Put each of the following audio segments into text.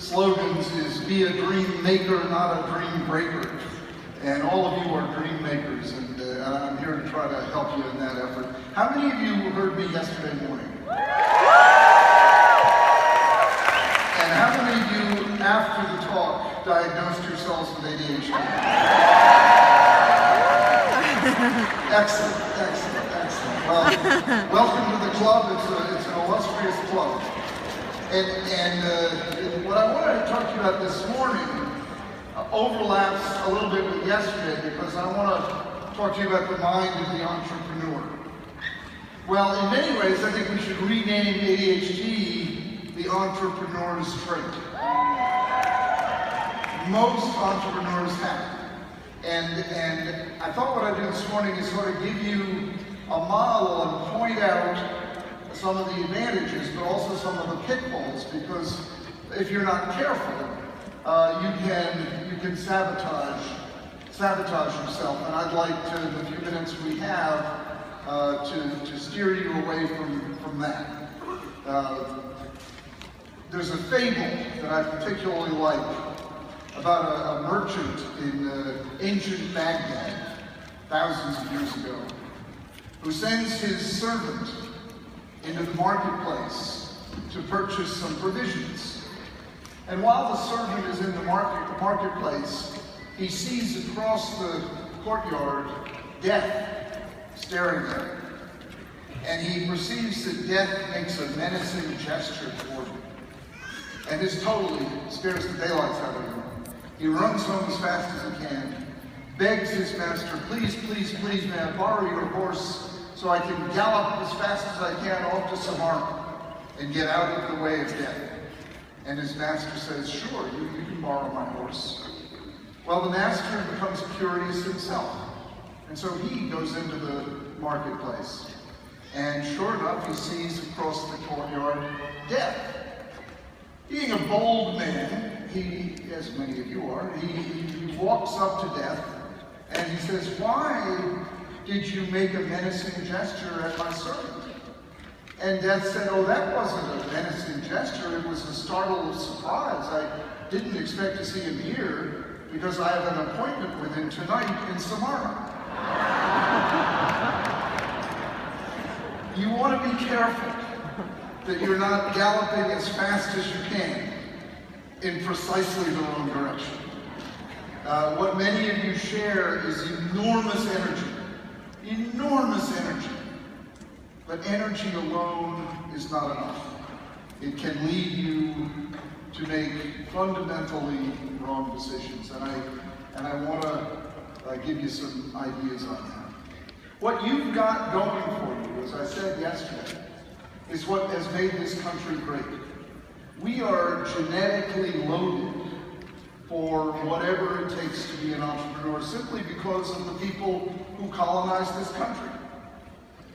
slogans is "Be a dream maker, not a dream breaker." And all of you are dream makers, and I'm here to try to help you in that effort. How many of you heard me yesterday morning? And how many of you, after the talk, diagnosed yourselves with ADHD? Excellent, excellent, excellent. Well, welcome to the club. It's an illustrious club. And what I wanted to talk to you about this morning overlaps a little bit with yesterday, because I want to talk to you about the mind of the entrepreneur. Well, in many ways, I think we should rename ADHD the entrepreneur's trait. Most entrepreneurs have it. And I thought what I'd do this morning is sort of give you a model and point out some of the advantages, but also some of the pitfalls, because if you're not careful, you can sabotage yourself. And I'd like to, in the few minutes we have, to steer you away from that. There's a fable that I particularly like about a merchant in ancient Baghdad, thousands of years ago, who sends his servant into the marketplace to purchase some provisions. And while the servant is in the marketplace, he sees across the courtyard Death staring at him. And he perceives that Death makes a menacing gesture toward him. And this totally scares the daylights out of him. He runs home as fast as he can, begs his master, "Please, please, please, may I borrow your horse so I can gallop as fast as I can off to Samara and get out of the way of Death." And his master says, "Sure, you can borrow my horse." Well, the master becomes curious himself, and so he goes into the marketplace. And sure enough, he sees across the courtyard Death. Being a bold man, he, as many of you are, he walks up to Death and he says, "Why did you make a menacing gesture at my servant?" And Death said, "Oh, that wasn't a menacing gesture. It was a startle of surprise. I didn't expect to see him here because I have an appointment with him tonight in Samara." You want to be careful that you're not galloping as fast as you can in precisely the wrong direction. What many of you share is enormous energy. Enormous energy. But energy alone is not enough. It can lead you to make fundamentally wrong decisions. And I want to give you some ideas on that. What you've got going for you, as I said yesterday, is what has made this country great. We are genetically loaded for whatever it takes to be an entrepreneur, simply because of the people who colonized this country.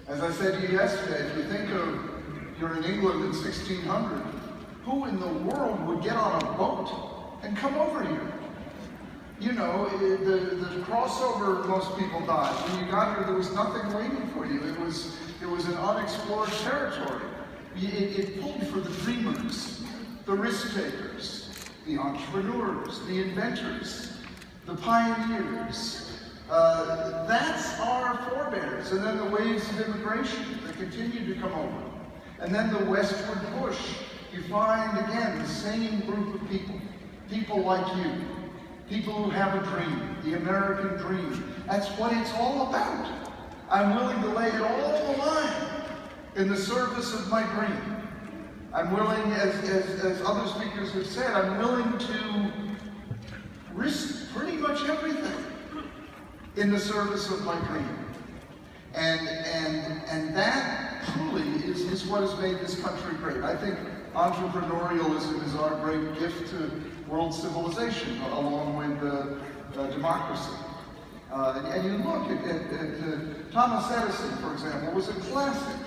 As I said to you yesterday, if you think of, you're in England in 1600, who in the world would get on a boat and come over here? You know, the crossover, most people died. When you got here, there was nothing waiting for you. It was an unexplored territory. It pulled for the dreamers, the risk takers, the entrepreneurs, the inventors, the pioneers. That's our forebears. And then the waves of immigration that continue to come over. And then the westward push. You find, again, the same group of people. People like you. People who have a dream. The American dream. That's what it's all about. I'm willing to lay it all on the line in the service of my dream. I'm willing, as other speakers have said, I'm willing to risk pretty much everything in the service of my dream. And that truly is what has made this country great. I think entrepreneurialism is our great gift to world civilization, along with democracy. And you look at Thomas Edison, for example, was a classic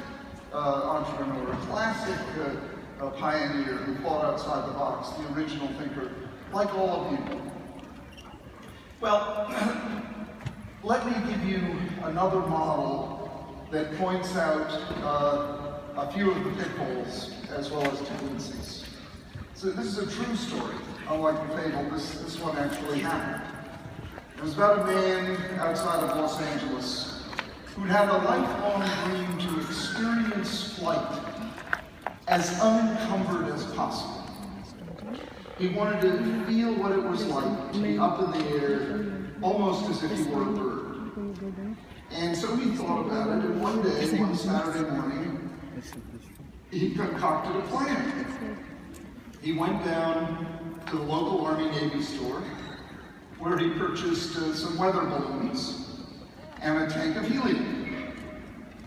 entrepreneur, a classic pioneer who thought outside the box, the original thinker, like all of you. Well, let me give you another model that points out a few of the pitfalls as well as tendencies. It's So this is a true story, unlike the fable. This one actually happened. It was about a man outside of Los Angeles who'd had a lifelong dream to experience flight as unencumbered as possible. He wanted to feel what it was like to be up in the air, almost as if he were a bird. And so he thought about it, and one day, one Saturday morning, he concocted a plan. He went down to the local Army-Navy store, where he purchased some weather balloons and a tank of helium.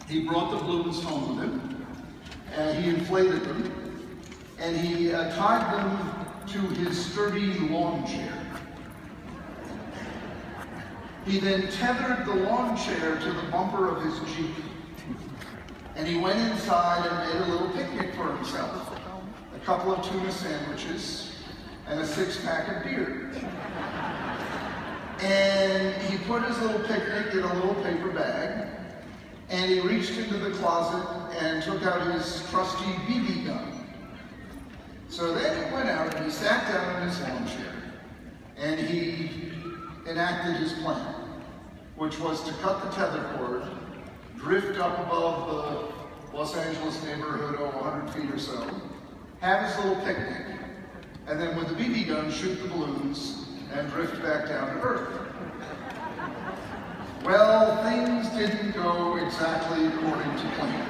He brought the balloons home with him, and he inflated them, and he tied them to his sturdy lawn chair. He then tethered the lawn chair to the bumper of his Jeep, and he went inside and made a little picnic for himself. A couple of tuna sandwiches and a 6-pack of beer. And he put his little picnic in a little paper bag, and he reached into the closet and took out his trusty BB gun. So then he went out and he sat down in his lawn chair, and he enacted his plan, which was to cut the tether cord, drift up above the Los Angeles neighborhood, 100 feet or so, have his little picnic, and then with the BB gun shoot the balloons and drift back down to Earth. Well, things didn't go exactly according to plan.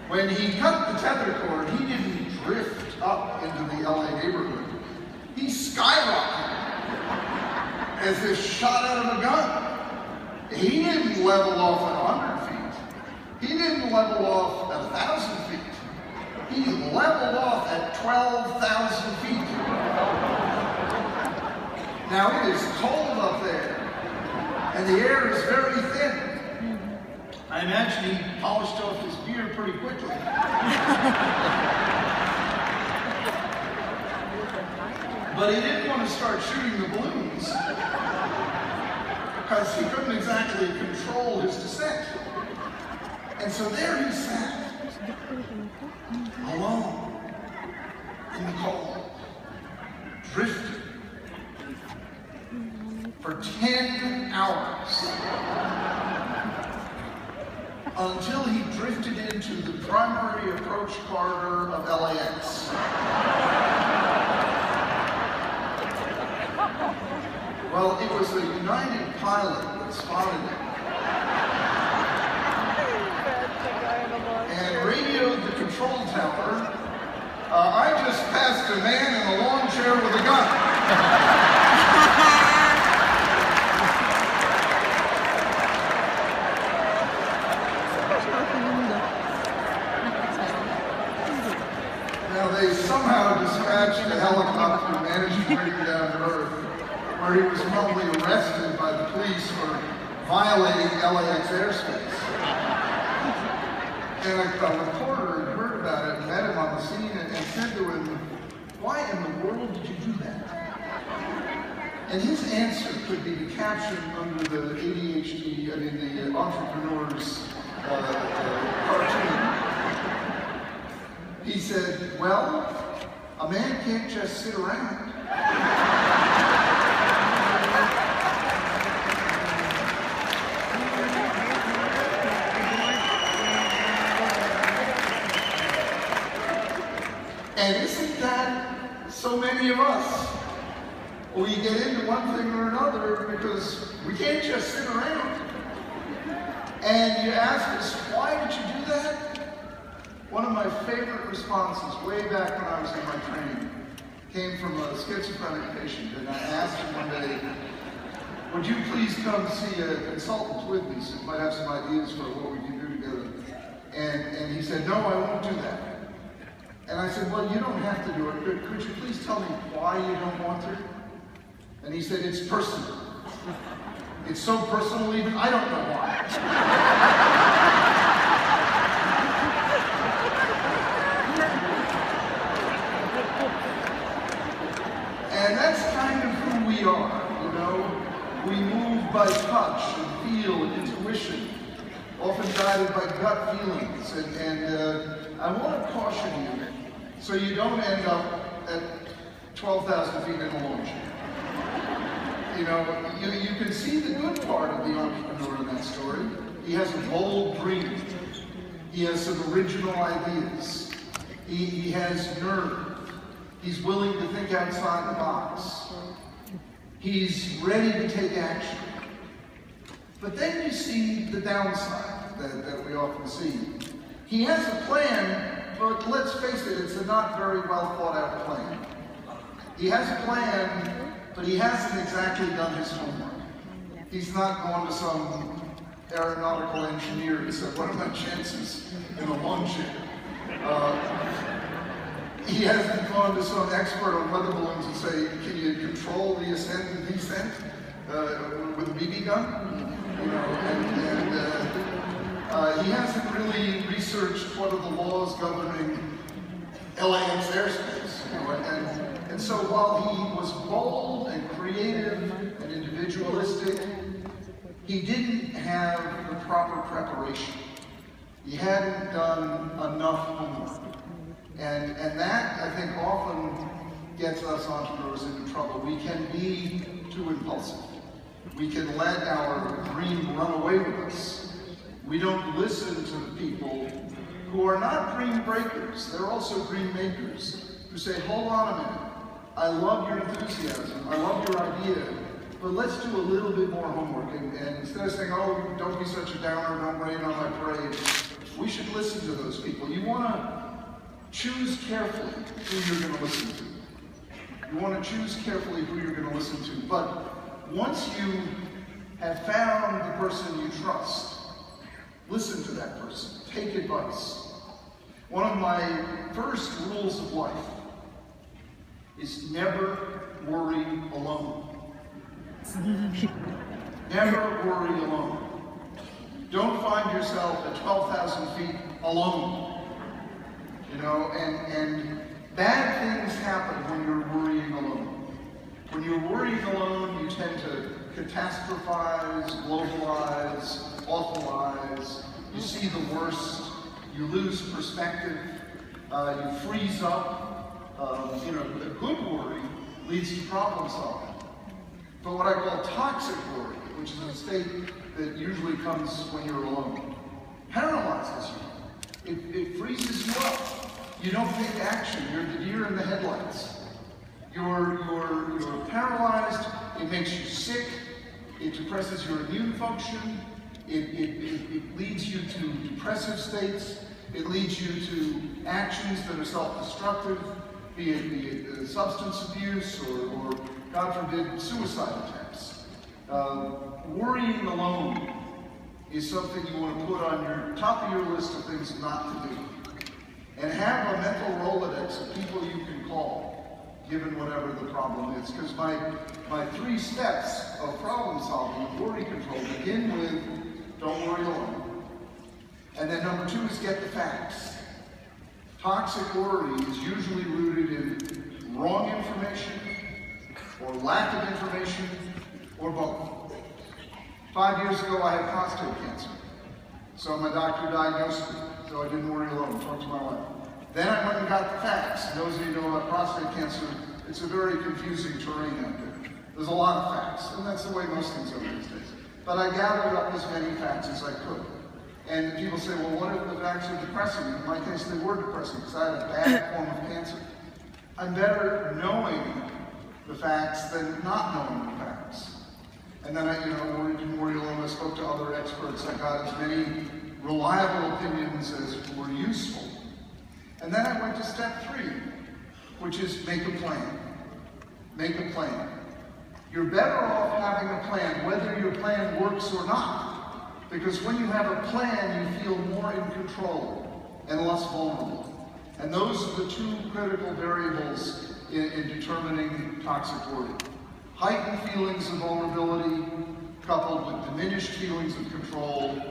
When he cut the tether cord, he didn't drift up into the LA neighborhood. He skyrocketed as if shot out of a gun. He didn't level off at 100 feet. He didn't level off at 1,000 feet. He leveled off at 12,000 feet. Now it is cold up there, and the air is very thin. I imagine he polished off his beard pretty quickly. But he didn't want to start shooting the balloons because he couldn't exactly control his descent. And so there he sat, alone, in the cold, drifting for 10 hours until he drifted into the primary approach corridor of LAX. Well, it was a United pilot that spotted him and radioed the control tower. I just passed a man in a lawn chair with a gun. Now they somehow dispatched a helicopter and managed to bring him down to Earth, where he was probably arrested by the police for violating LAX airspace. And a reporter had heard about it and met him on the scene and said to him, "Why in the world did you do that?" And his answer could be captured under the the entrepreneur's cartoon. He said, "Well, a man can't just sit around." And isn't that so many of us? We get into one thing or another because we can't just sit around. And you ask us, why did you do that? One of my favorite responses, way back when I was in my training, came from a schizophrenic patient, and I asked him one day, "Would you please come see a consultant with me so you might have some ideas for what we can do together?" And he said, "No, I won't do that." And I said, "Well, you don't have to do it, but could you please tell me why you don't want to?" And he said, "It's personal. It's so personal even I don't know why." And that's kind of who we are, you know. We move by touch and feel and intuition, often guided by gut feelings. And I want to caution you So you don't end up at 12,000 feet in a launch. You know, you can see the good part of the entrepreneur in that story. He has a bold dream. He has some original ideas. He has nerve. He's willing to think outside the box. He's ready to take action. But then you see the downside that we often see. He has a plan, but let's face it, it's a not very well thought out plan. He has a plan, but he hasn't exactly done his homework. He's not gone to some aeronautical engineer and said, what are my chances in a launch here? He hasn't gone to some expert on weather balloons and say, can you control the ascent and descent with a BB gun? You know, he hasn't really researched what are the laws governing LAX airspace. You know, and so while he was bold and creative and individualistic, he didn't have the proper preparation. He hadn't done enough homework. And that, I think, often gets us entrepreneurs into trouble. We can be too impulsive. We can let our dream run away with us. We don't listen to the people who are not dream breakers. They're also dream makers, who say, hold on a minute. I love your enthusiasm. I love your idea. But let's do a little bit more homework. And instead of saying, oh, don't be such a downer, don't rain on my parade, we should listen to those people. You want to choose carefully who you're going to listen to. You want to choose carefully who you're going to listen to. But once you have found the person you trust, listen to that person. Take advice. One of my first rules of life is never worry alone. Never worry alone. Don't find yourself at 12,000 feet alone. You know, and bad things happen when you're worrying alone. When you're worrying alone, you tend to catastrophize, globalize, awfulize. You see the worst. You lose perspective. You freeze up. You know, a good worry leads to problem solving. But what I call toxic worry, which is a state that usually comes when you're alone, paralyzes you. It freezes you up. You don't take action. You're the deer in the headlights. You're paralyzed. It makes you sick. It depresses your immune function. It leads you to depressive states. It leads you to actions that are self-destructive, be it substance abuse or, God forbid, suicide attempts. Worrying alone is something you want to put on your top of your list of things not to do. And have a mental Rolodex of people you can call, given whatever the problem is. Because my 3 steps of problem solving, of worry control, begin with don't worry alone. And then number 2 is get the facts. Toxic worry is usually rooted in wrong information, or lack of information, or both. 5 years ago, I had prostate cancer. So my doctor diagnosed me, so I didn't worry alone, talked to my wife. Then I went and got the facts. And those of you who know about prostate cancer, it's a very confusing terrain out there. There's a lot of facts, and that's the way most things are these days. But I gathered up as many facts as I could. And people say, well, what if the facts are depressing? In my case, they were depressing, because I had a bad form of cancer. I'm better knowing the facts than not knowing the facts. And then I, didn't worry alone. I spoke to other experts. I got as many reliable opinions as were useful. And then I went to step 3, which is make a plan. Make a plan. You're better off having a plan, whether your plan works or not. Because when you have a plan, you feel more in control and less vulnerable. And those are the 2 critical variables in determining toxic worry. Heightened feelings of vulnerability coupled with diminished feelings of control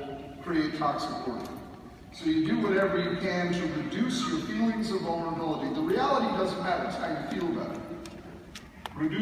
create toxic worry. So you do whatever you can to reduce your feelings of vulnerability. The reality doesn't matter, it's how you feel about it. Reduce